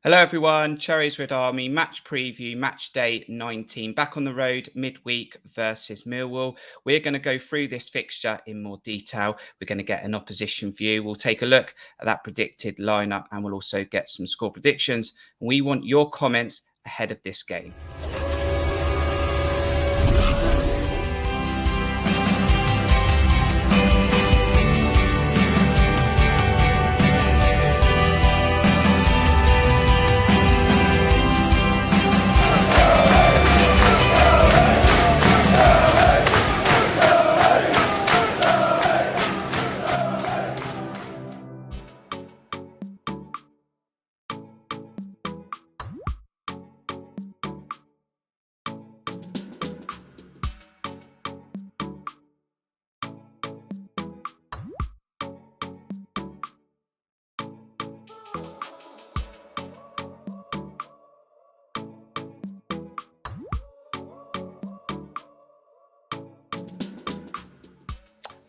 Hello everyone, Cherries Red Army match preview, match day 19, back on the road midweek versus Millwall. We're going to go through this fixture in more detail. We're going to get an opposition view. We'll take a look at that predicted lineup and we'll also get some score predictions. We want your comments ahead of this game.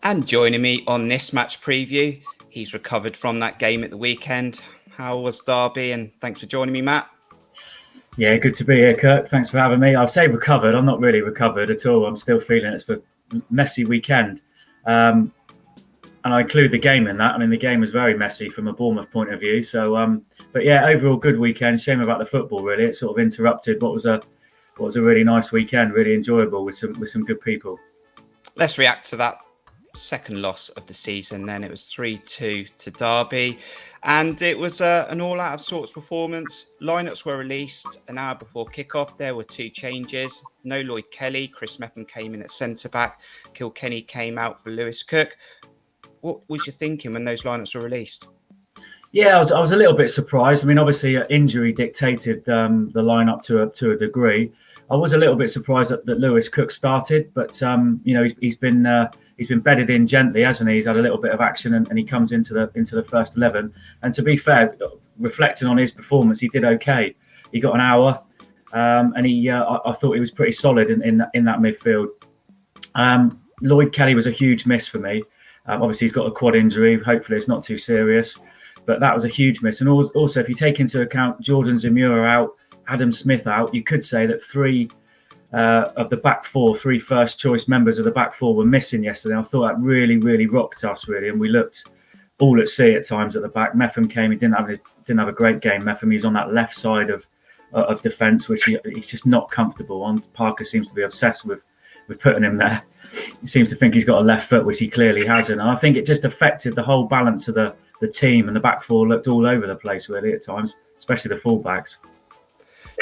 And joining me on this match preview, he's recovered from that game at the weekend. How was Derby? And thanks for joining me, Matt. Yeah, good to be here, Kirk. Thanks for having me. I'll say recovered. I'm not really recovered at all. I'm still feeling it's a messy weekend. And I include the game in that. I mean, the game was very messy from a Bournemouth point of view. So, but yeah, overall good weekend. Shame about the football, really. It sort of interrupted what was a really nice weekend, really enjoyable with some good people. Let's react to that second loss of the season. Then it was 3-2 to Derby, and it was an all-out of sorts performance. Lineups were released an hour before kickoff. There were two changes. No Lloyd Kelly. Chris Mepham came in at centre back. Kilkenny came out for Lewis Cook. What was you thinking when those lineups were released? Yeah, I was a little bit surprised. I mean, obviously, injury dictated the lineup to a degree. I was a little bit surprised that Lewis Cook started, but he's been bedded in gently, hasn't he? He's had a little bit of action, and he comes into the first 11. And to be fair, reflecting on his performance, he did okay. He got an hour, and I thought he was pretty solid in that midfield. Lloyd Kelly was a huge miss for me. Obviously, he's got a quad injury. Hopefully, it's not too serious, but that was a huge miss. And also, if you take into account Jordan Zamora out, Adam Smith out, you could say that three of the back four, three first choice members of the back four were missing yesterday. I thought that really, really rocked us, really, and we looked all at sea at times at the back. Mepham came, he didn't have a great game. Mepham, he's on that left side of defence, which he's just not comfortable on. Parker seems to be obsessed with putting him there. He seems to think he's got a left foot, which he clearly hasn't. And I think it just affected the whole balance of the team, and the back four looked all over the place, really, at times, especially the full-backs.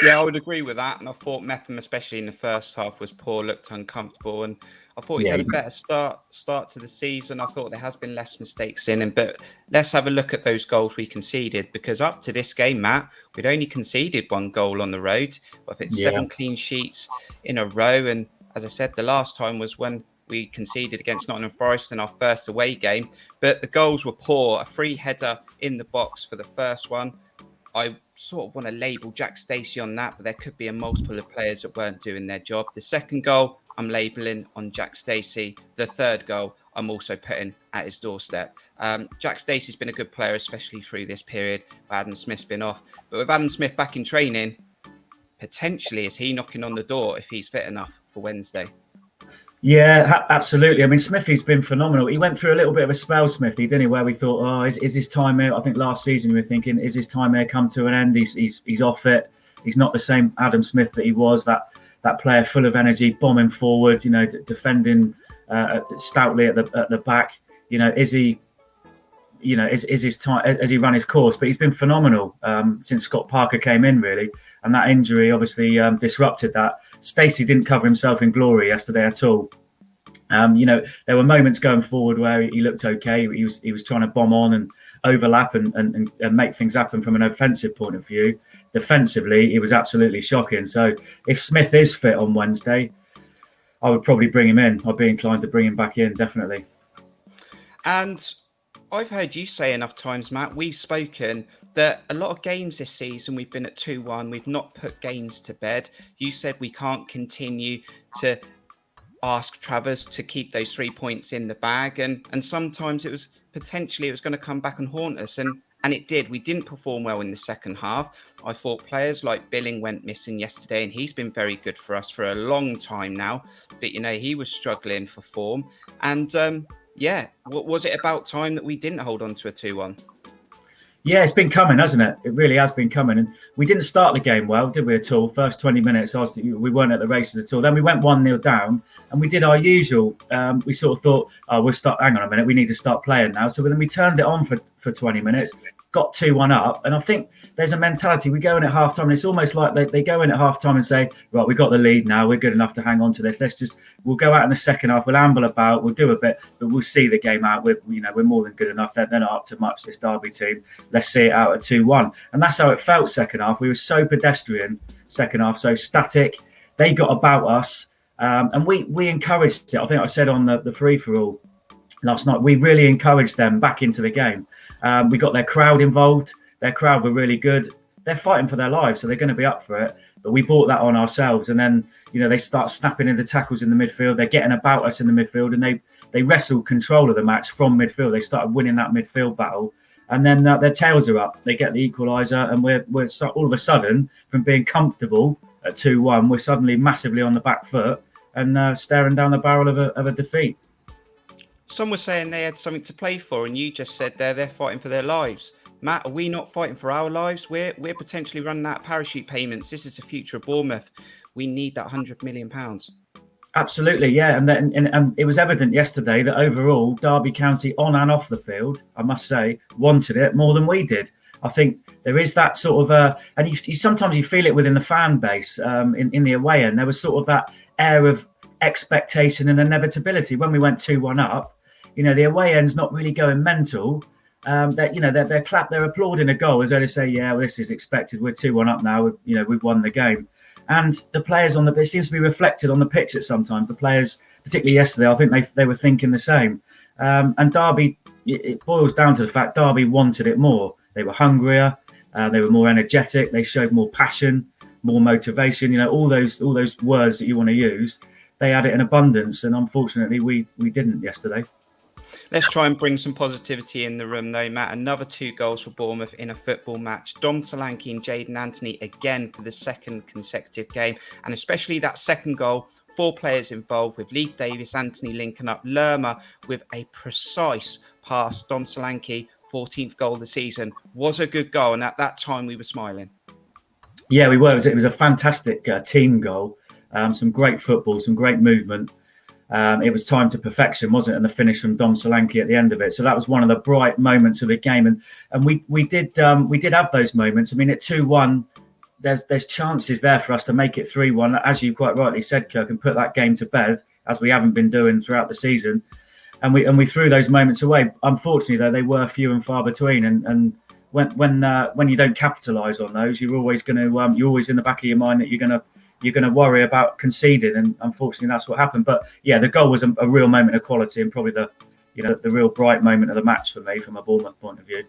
Yeah, I would agree with that. And I thought Mepham, especially in the first half, was poor, looked uncomfortable. And I thought he's had a better start to the season. I thought there has been less mistakes in him. But let's have a look at those goals we conceded. Because up to this game, Matt, we'd only conceded one goal on the road. I think 7 clean sheets in a row. And as I said, the last time was when we conceded against Nottingham Forest in our first away game. But the goals were poor. A free header in the box for the first one. I sort of want to label Jack Stacey on that, but there could be a multiple of players that weren't doing their job. The second goal, I'm labelling on Jack Stacey. The third goal, I'm also putting at his doorstep. Jack Stacey's been a good player, especially through this period where Adam Smith's been off. But with Adam Smith back in training, potentially is he knocking on the door if he's fit enough for Wednesday? Yeah, absolutely. I mean, Smithy's been phenomenal. He went through a little bit of a spell, Smithy, didn't he? Where we thought, is his time here? I think last season we were thinking, is his time here come to an end? He's off it. He's not the same Adam Smith that he was. That player full of energy, bombing forward. Defending stoutly at the back. Is he? Is his time? Has he run his course? But he's been phenomenal since Scott Parker came in, really. And that injury obviously disrupted that. Stacey didn't cover himself in glory yesterday at all. There were moments going forward where he looked okay. He was trying to bomb on and overlap and make things happen from an offensive point of view. Defensively, it was absolutely shocking. So if Smith is fit on Wednesday, I would probably bring him in. I'd be inclined to bring him back in, definitely. And I've heard you say enough times, Matt, we've spoken that a lot of games this season, we've been at 2-1. We've not put games to bed. You said we can't continue to ask Travers to keep those 3 points in the bag. And sometimes it was going to come back and haunt us. And and it did. We didn't perform well in the second half. I thought players like Billing went missing yesterday, and he's been very good for us for a long time now. But, he was struggling for form. And, was it about time that we didn't hold on to a 2-1? Yeah, it's been coming, hasn't it? It really has been coming. And we didn't start the game well, did we, at all? First 20 minutes, we weren't at the races at all. Then we went 1-0 down, and we did our usual. We sort of thought, hang on a minute, we need to start playing now. So then we turned it on for 20 minutes, got 2-1 up. And I think there's a mentality. We go in at half-time, and it's almost like they go in at half-time and say, right, we've got the lead now. We're good enough to hang on to this. We'll go out in the second half. We'll amble about. We'll do a bit, but we'll see the game out. We're more than good enough. They're not up to much, this Derby team. Let's see it out at 2-1. And that's how it felt second half. We were so pedestrian second half, so static. They got about us, and we encouraged it. I think I said on the free-for-all last night, we really encouraged them back into the game. We got their crowd involved. Their crowd were really good. They're fighting for their lives, so they're going to be up for it. But we brought that on ourselves. And then, they start snapping into tackles in the midfield. They're getting about us in the midfield, and they wrestled control of the match from midfield. They started winning that midfield battle. And then their tails are up. They get the equaliser, and we're all of a sudden, from being comfortable at 2-1, we're suddenly massively on the back foot and staring down the barrel of a defeat. Some were saying they had something to play for, and you just said they're fighting for their lives. Matt, are we not fighting for our lives? We're potentially running out of parachute payments. This is the future of Bournemouth. We need that £100 million. Absolutely, yeah. And it was evident yesterday that overall, Derby County on and off the field, I must say, wanted it more than we did. I think there is that sort of, and you sometimes you feel it within the fan base in the away end. There was sort of that air of expectation and inevitability. When we went 2-1 up, the away end's not really going mental. They're applauding a goal as though they say, yeah, well, this is expected. We're 2-1 up now. We've won the game. And the players it seems to be reflected on the pitch at sometimes. The players, particularly yesterday, I think they were thinking the same. And Derby, it boils down to the fact Derby wanted it more. They were hungrier. They were more energetic. They showed more passion, more motivation. All those words that you want to use. They had it in abundance, and unfortunately, we didn't yesterday. Let's try and bring some positivity in the room, though, Matt. Another 2 goals for Bournemouth in a football match. Dom Solanke and Jayden Anthony again for the second consecutive game. And especially that second goal, 4 players involved with Leif Davies, Anthony linking up, Lerma with a precise pass. Dom Solanke, 14th goal of the season, was a good goal. And at that time, we were smiling. Yeah, we were. It was a fantastic team goal. Some great football, some great movement. It was time to perfection, wasn't it? And the finish from Dom Solanke at the end of it. So that was one of the bright moments of the game. And we did have those moments. I mean, at 2-1, there's chances there for us to make it 3-1, as you quite rightly said, Kirk, and put that game to bed, as we haven't been doing throughout the season. And we threw those moments away. Unfortunately, though, they were few and far between. And when you don't capitalise on those, you're always in the back of your mind that you're going to worry about conceding, and unfortunately that's what happened. But yeah, the goal was a real moment of quality, and probably the real bright moment of the match for me from a Bournemouth point of view.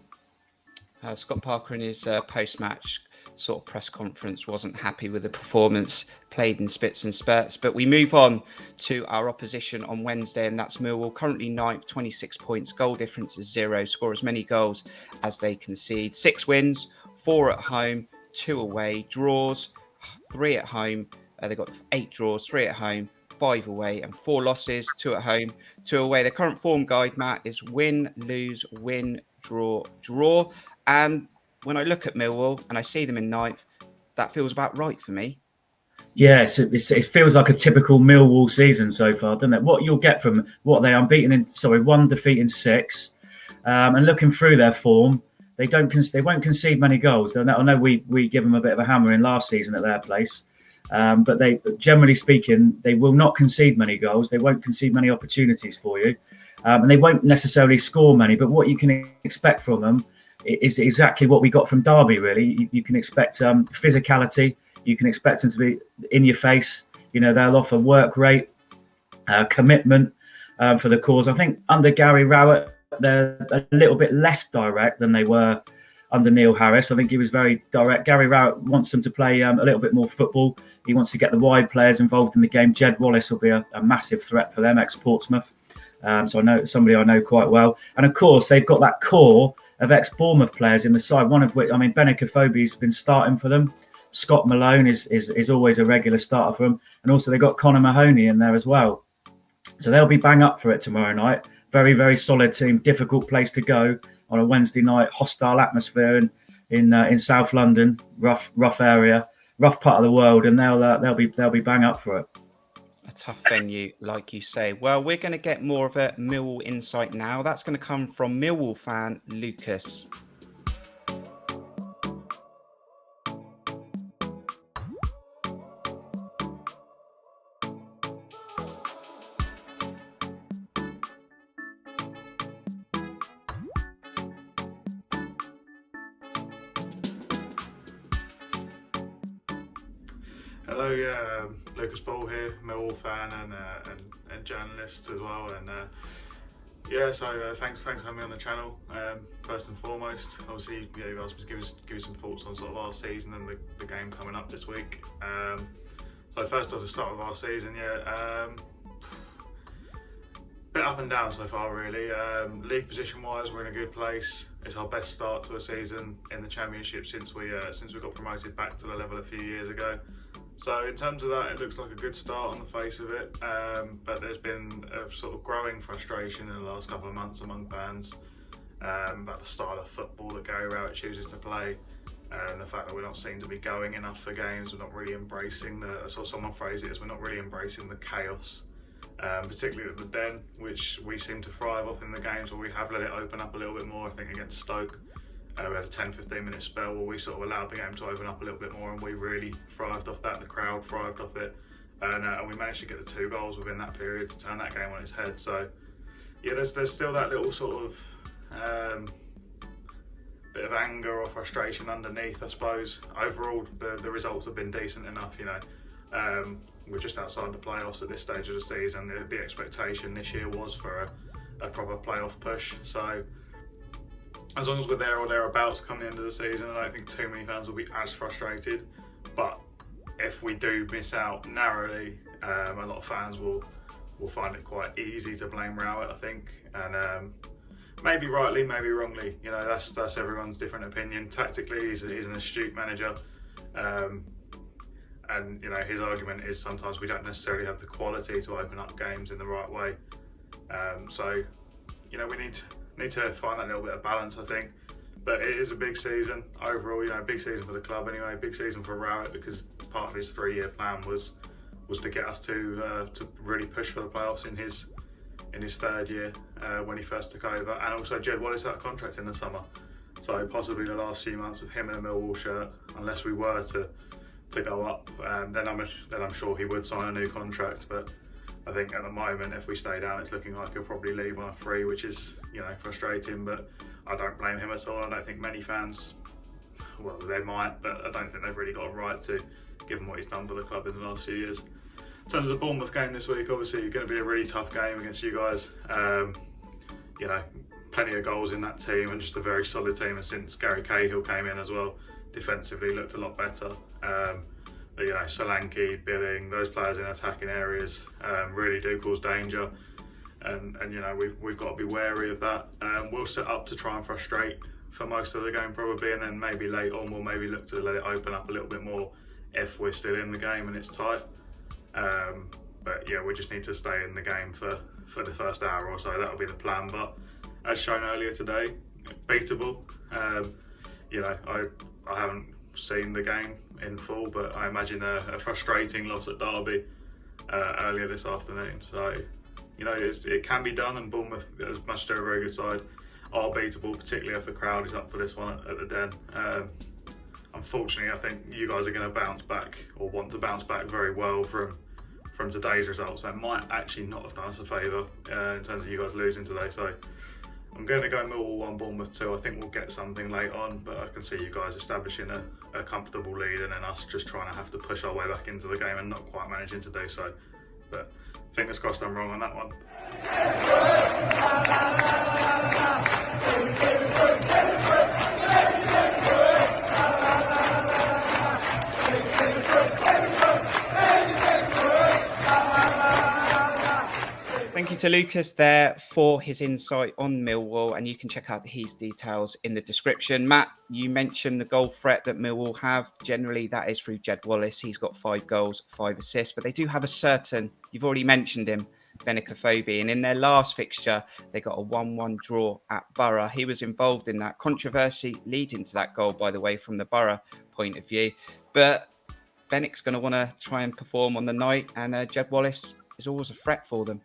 Scott Parker in his post-match sort of press conference wasn't happy with the performance, played in spits and spurts. But we move on to our opposition on Wednesday, and that's Millwall, currently 9th, 26 points, goal difference is 0, score as many goals as they concede. 6 wins, 4 at home, 2 away, draws 3 at home. They've got 8 draws, 3 at home, 5 away, and 4 losses, 2 at home, 2 away. The current form guide, Matt, is win, lose, win, draw, draw. And when I look at Millwall and I see them in 9th, that feels about right for me. Yes, it feels like a typical Millwall season so far, doesn't it? What you'll get from what they unbeaten in, 1 defeat in 6, and looking through their form, they won't concede many goals. I know we give them a bit of a hammer in last season at their place, but they, generally speaking, they will not concede many goals. They won't concede many opportunities for you, and they won't necessarily score many. But what you can expect from them is exactly what we got from Derby. Really, you can expect physicality. You can expect them to be in your face. They'll offer work rate, commitment for the cause. I think under Gary Rowett, they're a little bit less direct than they were under Neil Harris. I think he was very direct. Gary Rowett wants them to play a little bit more football. He wants to get the wide players involved in the game. Jed Wallace will be a massive threat for them, ex-Portsmouth. So I know somebody I know quite well. And of course, they've got that core ex-Bournemouth players in the side. One of which, I mean, Kirk Tovey's been starting for them. Scott Malone is always a regular starter for them, and also they got Connor Mahoney in there as well. So they'll be bang up for it tomorrow night. Very, very solid team. Difficult place to go on a Wednesday night. Hostile atmosphere in South London. Rough area, rough part of the world, and they'll be bang up for it. A tough venue, like you say. Well, we're going to get more of a Millwall insight now. That's going to come from Millwall fan Lucas. Hello, Lucas Ball here, Millwall fan and journalist as well. And thanks for having me on the channel. First and foremost, obviously, you asked me to give you some thoughts on sort of our season and the game coming up this week. So first off, the start of our season, bit up and down so far, really. League position-wise, we're in a good place. It's our best start to a season in the Championship since we got promoted back to the level a few years ago. So in terms of that, it looks like a good start on the face of it, but there's been a sort of growing frustration in the last couple of months among fans about the style of football that Gary Rowett chooses to play, and the fact that we're not seen to be going enough for games. We're not really embracing I saw someone phrase it as we're not really embracing the chaos, particularly at the Den, which we seem to thrive off in the games where we have let it open up a little bit more. I think against Stoke, we had a 10-15 minute spell where we sort of allowed the game to open up a little bit more, and we really thrived off that. The crowd thrived off it, and we managed to get the 2 goals within that period to turn that game on its head. So yeah, there's still that little sort of bit of anger or frustration underneath, I suppose. Overall, the results have been decent enough. We're just outside the playoffs at this stage of the season. The expectation this year was for a proper playoff push. So as long as we're there or thereabouts come the end of the season, I don't think too many fans will be as frustrated. But if we do miss out narrowly, a lot of fans will find it quite easy to blame Rowett, I think, and maybe rightly, maybe wrongly. That's everyone's different opinion. Tactically, he's an astute manager, and his argument is sometimes we don't necessarily have the quality to open up games in the right way. So we need to find that little bit of balance, I think. But it is a big season overall, big season for the club anyway, big season for Rowett, because part of his 3-year plan was to get us to really push for the playoffs in his 3rd year when he first took over, and also Jed Wallace out of contract in the summer. So possibly the last few months of him in a Millwall shirt, unless we were to go up, then I'm sure he would sign a new contract. But I think at the moment, if we stay down, it's looking like he'll probably leave on a free, which is frustrating. But I don't blame him at all. I don't think many fans, well, they might, but I don't think they've really got a right to, given what he's done for the club in the last few years. In terms of the Bournemouth game this week, obviously it's going to be a really tough game against you guys. Plenty of goals in that team, and just a very solid team. And since Gary Cahill came in as well, defensively looked a lot better. Solanke, Billing, those players in attacking areas really do cause danger, and we've got to be wary of that. We'll set up to try and frustrate for most of the game probably, and then maybe late on we'll maybe look to let it open up a little bit more if we're still in the game and it's tight. But yeah, we just need to stay in the game for the first hour or so. That'll be the plan. But as shown earlier today, beatable. I haven't seen the game in full, but I imagine a frustrating loss at Derby earlier this afternoon. So it can be done, and Bournemouth, as much as they're a very good side, are beatable, particularly if the crowd is up for this one at the Den. Unfortunately, I think you guys are going to bounce back, or want to bounce back very well from today's results. So it might actually not have done us a favour in terms of you guys losing today. So I'm going to go Millwall 1, Bournemouth 2. I think we'll get something late on, but I can see you guys establishing a comfortable lead, and then us just trying to have to push our way back into the game and not quite managing to do so. But fingers crossed I'm wrong on that one. Thank you you to Lucas there for his insight on Millwall, and you can check out his details in the description. Matt, you mentioned the goal threat that Millwall have. Generally, that is through Jed Wallace. He's got 5 goals, 5 assists, but they do have a certain, you've already mentioned him, Kirk Tovey, and in their last fixture, they got a 1-1 draw at Borough. He was involved in that controversy leading to that goal, by the way, from the Borough point of view. But Bennick's going to want to try and perform on the night, and Jed Wallace is always a threat for them.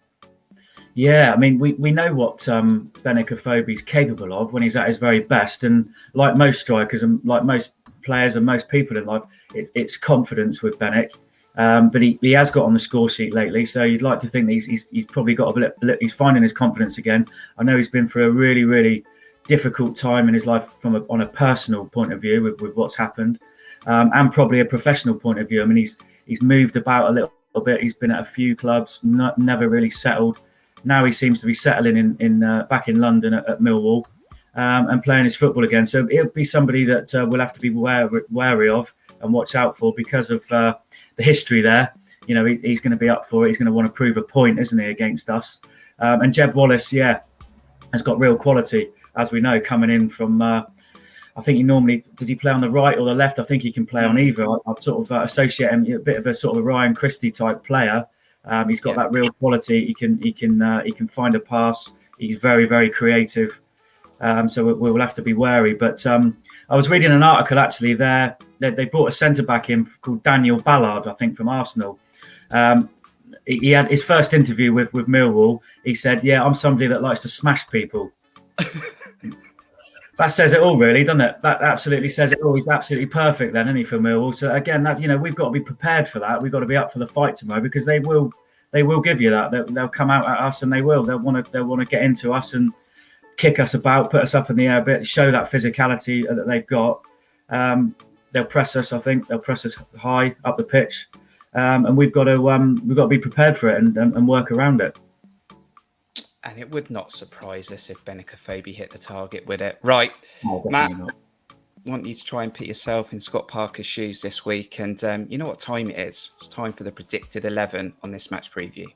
Yeah, I mean, we know what Kirk Tovey's capable of when he's at his very best. And like most strikers and like most players and most people in life, it's confidence with Bennick. But he has got on the score sheet lately. So you'd like to think that he's probably got he's finding his confidence again. I know he's been through a really, really difficult time in his life on a personal point of view with what's happened, and probably a professional point of view. I mean, he's moved about a little bit. He's been at a few clubs, never really settled. Now he seems to be settling back in London at Millwall, and playing his football again. So it'll be somebody that we'll have to be wary of and watch out for because of the history there. You know, he's going to be up for it. He's going to want to prove a point, isn't he, against us? And Jed Wallace, has got real quality, as we know, coming in from. I think does he play on the right or the left? I think he can play on either. I'd sort of associate him a bit of a sort of a Ryan Christie type player. He's got that real quality. He can find a pass. He's very, very creative. So we'll have to be wary. But I was reading an article actually there. They brought a centre back in called Daniel Ballard, I think, from Arsenal. He had his first interview with Millwall. He said, "Yeah, I'm somebody that likes to smash people." That says it all, really, doesn't it? That absolutely says it all. He's absolutely perfect then, isn't he, for Millwall? So again, we've got to be prepared for that. We've got to be up for the fight tomorrow because they will give you that. They'll come out at us and they'll want to get into us and kick us about, put us up in the air a bit, show that physicality that they've got. They'll press us. I think they'll press us high up the pitch, and we've got to be prepared for it and work around it. And it would not surprise us if Kirk Tovey hit the target with it. Right, Matt, I want you to try and put yourself in Scott Parker's shoes this week. And you know what time it is? It's time for the predicted 11 on this match preview.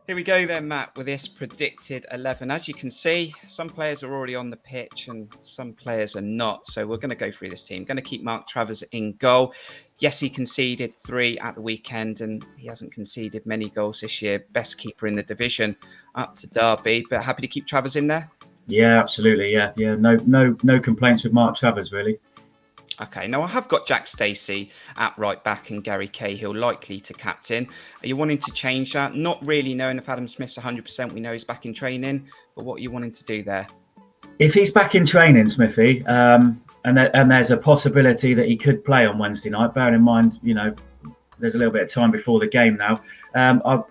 Here we go then, Matt, with this predicted 11. As you can see, some players are already on the pitch and some players are not. So we're going to go through this team. Going to keep Mark Travers in goal. Yes, he conceded 3 at the weekend and he hasn't conceded many goals this year. Best keeper in the division up to Derby, but happy to keep Travers in there? Yeah, absolutely. Yeah. No complaints with Mark Travers, really. Okay, now I have got Jack Stacey at right back and Gary Cahill likely to captain. Are you wanting to change that? Not really knowing if Adam Smith's 100%. We know he's back in training, but what are you wanting to do there? If he's back in training, Smithy, and there's a possibility that he could play on Wednesday night, bearing in mind, there's a little bit of time before the game now,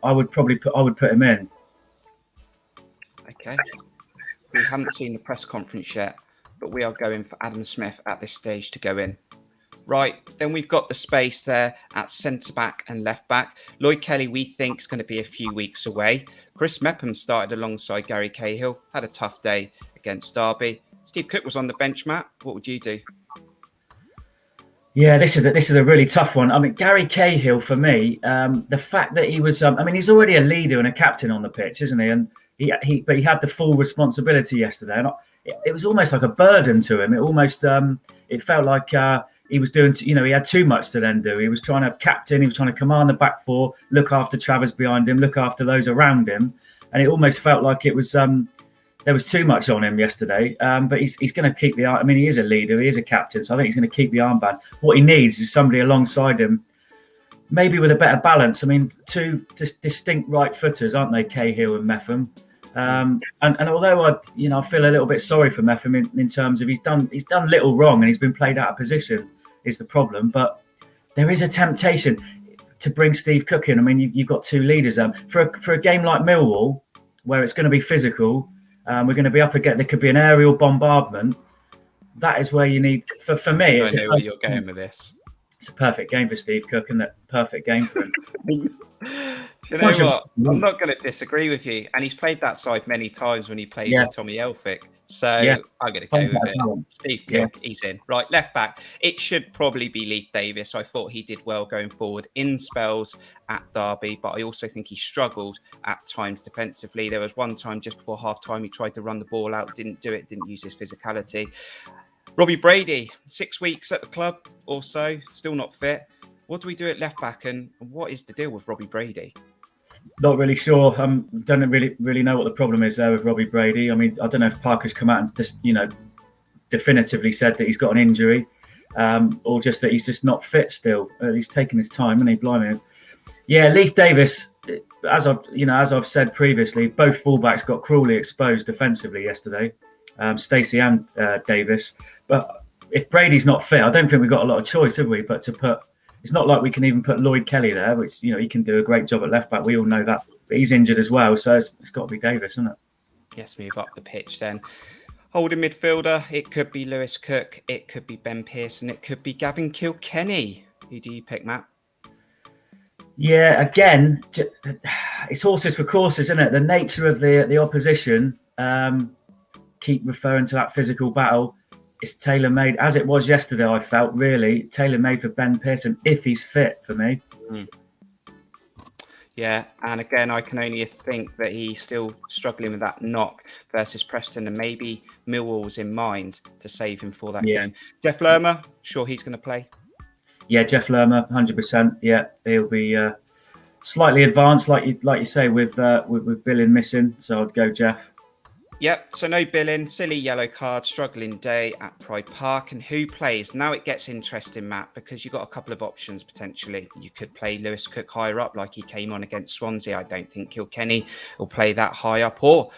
I would put him in. Okay. We haven't seen the press conference yet, but we are going for Adam Smith at this stage to go in. Right, then we've got the space there at centre-back and left-back. Lloyd Kelly, we think, is going to be a few weeks away. Chris Mepham started alongside Gary Cahill, had a tough day against Derby. Steve Cook was on the bench, Matt. What would you do? Yeah, this is a really tough one. I mean, Gary Cahill, for me, the fact that he was, he's already a leader and a captain on the pitch, isn't he? And but he had the full responsibility yesterday. And it was almost like a burden to him. It almost, it felt like he was doing, he had too much to then do. He was trying to captain, he was trying to command the back four, look after Travers behind him, look after those around him. And it almost felt like it was, there was too much on him yesterday. But he's going to keep he is a leader, he is a captain. So I think he's going to keep the armband. What he needs is somebody alongside him, maybe with a better balance. I mean, two distinct right footers, aren't they, Cahill and Mepham? And although I feel a little bit sorry for Mepham in terms of he's done little wrong and he's been played out of position is the problem. But there is a temptation to bring Steve Cook in. I mean, you've got two leaders. For a game like Millwall, where it's going to be physical, we're going to be up against. There could be an aerial bombardment. That is where you need. For me, I know where you're going with this. It's a perfect game for Steve Cook, and a perfect game for him. Do you know what? I'm not going to disagree with you. And he's played that side many times when he played with Tommy Elphick. So I'm going to go with it. Steve Cook, he's in. Right, left back. It should probably be Leif Davies. I thought he did well going forward in spells at Derby, but I also think he struggled at times defensively. There was one time just before half-time he tried to run the ball out, didn't do it, didn't use his physicality. Robbie Brady, 6 weeks at the club, also still not fit. What do we do at left back, and what is the deal with Robbie Brady? Not really sure. Don't really know what the problem is there with Robbie Brady. I mean, I don't know if Parker's come out and just, definitively said that he's got an injury, or just that he's just not fit still. He's taking his time, and blimey. Yeah, Leif Davies, as I've said previously, both fullbacks got cruelly exposed defensively yesterday, Stacey and Davies. But if Brady's not fit, I don't think we've got a lot of choice, have we? But to put, it's not like we can even put Lloyd Kelly there, which he can do a great job at left back. We all know that, but he's injured as well, so it's got to be Davies, isn't it? Yes, move up the pitch then. Holding midfielder, it could be Lewis Cook, it could be Ben Pearson, it could be Gavin Kilkenny. Who do you pick, Matt? Yeah, again, it's horses for courses, isn't it? The nature of the opposition, keep referring to that physical battle. It's tailor-made, as it was yesterday, I felt, really. Tailor-made for Ben Pearson, if he's fit, for me. Yeah, and again, I can only think that he's still struggling with that knock versus Preston, and maybe Millwall was in mind to save him for that game. Jeff Lerma, sure he's going to play? Yeah, Jeff Lerma, 100%. Yeah, he'll be slightly advanced, like you say, with Billing missing. So I'd go Jeff. Yep, so no Billing, silly yellow card, struggling day at Pride Park. And who plays? Now it gets interesting, Matt, because you've got a couple of options potentially. You could play Lewis Cook higher up like he came on against Swansea. I don't think Kilkenny will play that high up. Or,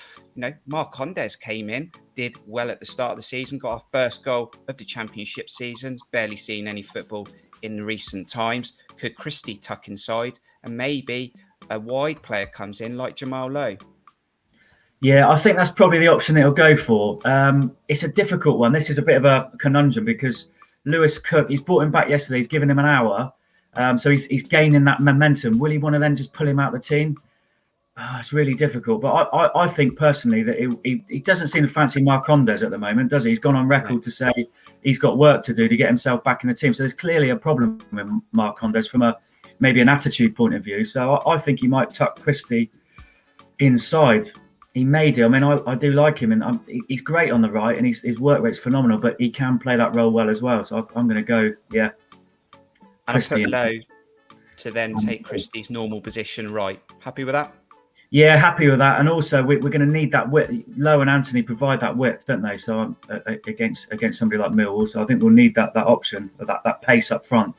Mark Condes came in, did well at the start of the season, got our first goal of the championship season. Barely seen any football in recent times. Could Christie tuck inside? And maybe a wide player comes in like Jamal Lowe. Yeah, I think that's probably the option it'll go for. It's a difficult one. This is a bit of a conundrum because Lewis Cook, he's brought him back yesterday. He's given him an hour. So he's gaining that momentum. Will he want to then just pull him out of the team? It's really difficult. But I think personally that he doesn't seem to fancy Mark Condes at the moment, does he? He's gone on record to say he's got work to do to get himself back in the team. So there's clearly a problem with Mark Condes from maybe an attitude point of view. So I think he might tuck Christie inside. He may do. I mean, I do like him, and he's great on the right, and his work rate's phenomenal. But he can play that role well as well. So I'm going to go, And I put Lowe to then take Christie's normal position right. Happy with that? Yeah, happy with that. And also, we're going to need that width. Lowe and Anthony provide that width, don't they? So against somebody like Millwall, so I think we'll need that option, that pace up front.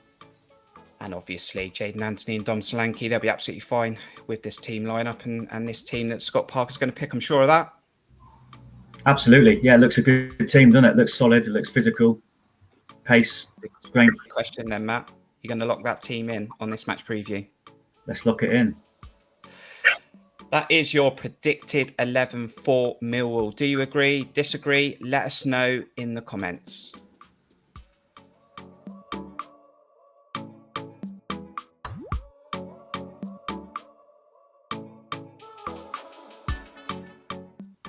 And obviously, Jaden Anthony and Dom Solanke, they'll be absolutely fine with this team lineup and this team that Scott Parker's going to pick. I'm sure of that. Absolutely. Yeah, it looks a good team, doesn't it? It looks solid. It looks physical. Pace, strength. Question then, Matt. You're going to lock that team in on this match preview? Let's lock it in. That is your predicted 11 for Millwall. Do you agree? Disagree? Let us know in the comments.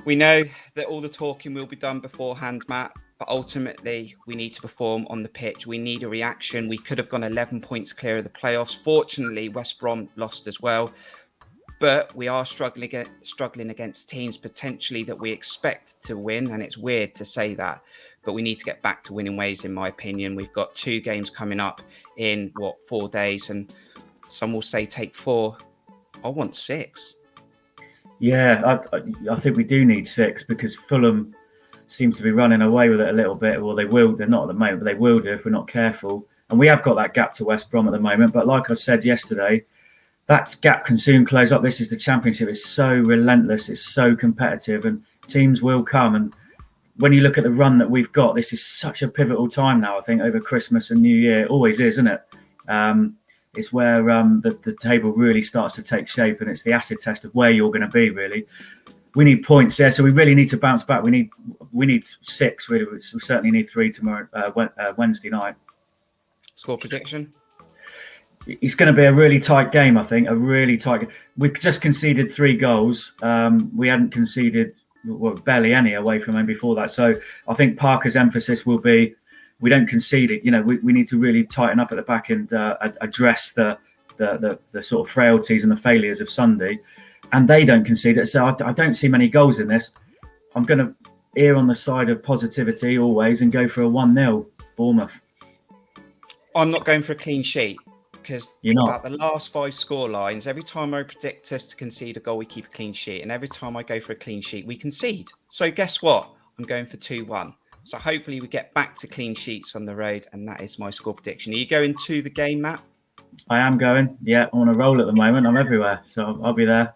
We know that all the talking will be done beforehand, Matt, but ultimately we need to perform on the pitch. We need a reaction. We could have gone 11 points clear of the playoffs. Fortunately, West Brom lost as well. But we are struggling against teams potentially that we expect to win. And it's weird to say that, but we need to get back to winning ways, in my opinion. We've got 2 games coming up in, 4 days? And some will say take 4. I want 6. Yeah, I think we do need 6 because Fulham seems to be running away with it a little bit. Well, they will. They're not at the moment, but they will do if we're not careful. And we have got that gap to West Brom at the moment. But like I said yesterday, that gap can soon close up. This is the Championship. It's so relentless. It's so competitive and teams will come. And when you look at the run that we've got, this is such a pivotal time now, I think, over Christmas and New Year. It always is, isn't it? It's where the table really starts to take shape, and it's the acid test of where you're going to be, really. We need points there, so we really need to bounce back. We need 6, really. We certainly need 3 tomorrow, Wednesday night. Score prediction? It's going to be a really tight game, I think, a really tight game. We've just conceded 3 goals. We hadn't conceded were barely any away from him before that. So I think Parker's emphasis will be, we don't concede it. You know, we need to really tighten up at the back and address the sort of frailties and the failures of Sunday, and they don't concede it. So I don't see many goals in this. I'm going to err on the side of positivity always and go for a 1-0 Bournemouth. I'm not going for a clean sheet because You're not. about the last 5 score lines, every time I predict us to concede a goal, we keep a clean sheet. And every time I go for a clean sheet, we concede. So guess what? I'm going for 2-1. So hopefully we get back to clean sheets on the road. And that is my score prediction. Are you going to the game, Matt? I am going. Yeah, I'm on a roll at the moment. I'm everywhere. So I'll be there.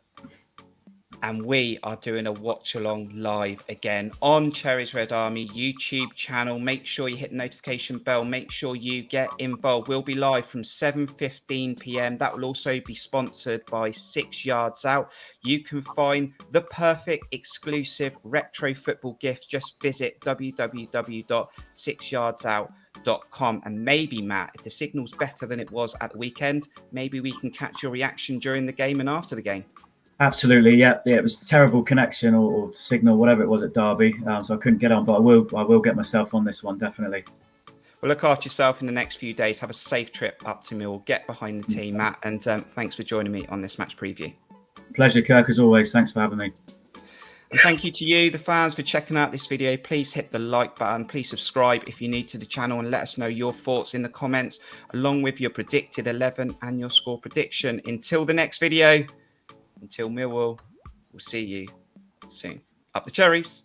And we are doing a watch along live again on Cherries Red Army YouTube channel. Make sure you hit the notification bell. Make sure you get involved. We'll be live from 7:15 p.m. That will also be sponsored by 6 Yards Out. You can find the perfect exclusive retro football gift. Just visit www.6yardsout.com. And maybe, Matt, if the signal's better than it was at the weekend, maybe we can catch your reaction during the game and after the game. Absolutely, yeah. It was a terrible connection or signal, whatever it was at Derby, so I couldn't get on. But I will get myself on this one, definitely. Well, look after yourself in the next few days. Have a safe trip up to Millwall. Get behind the team, Matt, and thanks for joining me on this match preview. Pleasure, Kirk, as always. Thanks for having me. And thank you to you, the fans, for checking out this video. Please hit the like button. Please subscribe if you're new to the channel and let us know your thoughts in the comments, along with your predicted 11 and your score prediction. Until the next video. Until Millwall, we'll see you soon. Up the Cherries.